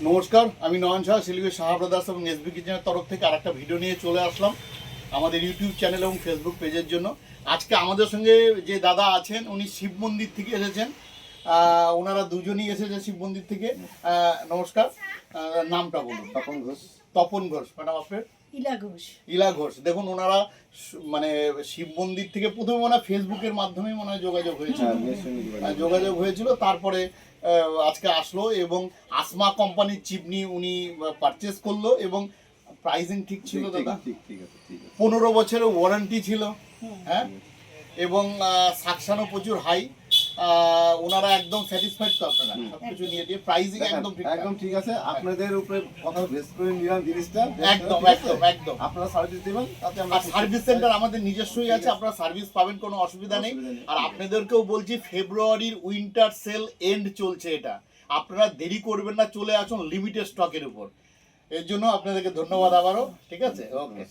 নমস্কার, আমি নয়ন শাহ, শিলিগুড়ি সাহা ব্রাদার্স এবং এসবি কিচেনের তরফ থেকে আরেকটা ভিডিও নিয়ে চলে আসলাম আমাদের ইউটিউব চ্যানেল এবং ফেসবুক পেজের জন্য। আজকে আমাদের সঙ্গে যে দাদা আছেন উনি শিব মন্দির থেকে এসেছেন। ওনারা দুজনই এসেছে শিব মন্দির থেকে। নমস্কার, নামটা বলুন। তপন ঘোষ। তপন ঘোষ। ম্যাডাম আপনার? ইলা ঘোষ। ইলা ঘোষ। দেখুন, ওনারা মানে শিব মন্দির থেকে প্রথমে মনে হয় ফেসবুকের মাধ্যমে মনে হয় যোগাযোগ হয়েছিল, তারপরে আজকে আসলো এবং আসমা কোম্পানির চিমনি উনি পারচেস করলো এবং প্রাইসিং ঠিক ছিল দাদা। 15 বছরের ওয়ারেন্টি ছিল, হ্যাঁ, এবং সাকশনও প্রচুর হাই। ওনারা একদম স্যাটিসফাইড তো আপনারা সবকিছু নিয়ে দিয়ে প্রাইসিং একদম ঠিক আছে। আপনাদের উপরে কথা বেস করে নিলাম জিনিসটা, একদম আপনারা সার্ভিস দিবেন, তাতে আমরা সার্ভিস সেন্টার আমাদের নিজস্বই আছে, আপনারা সার্ভিস পাবেন, কোনো অসুবিধা নেই। আর আপনাদেরকেও বলছি, ফেব্রুয়ারির উইন্টার সেল এন্ড চলছে, এটা আপনারা দেরি করবেন না, চলে আসুন লিমিটেড স্টকের উপর। এর জন্য আপনাদেরকে ধন্যবাদ আবারও। ঠিক আছে, ওকে।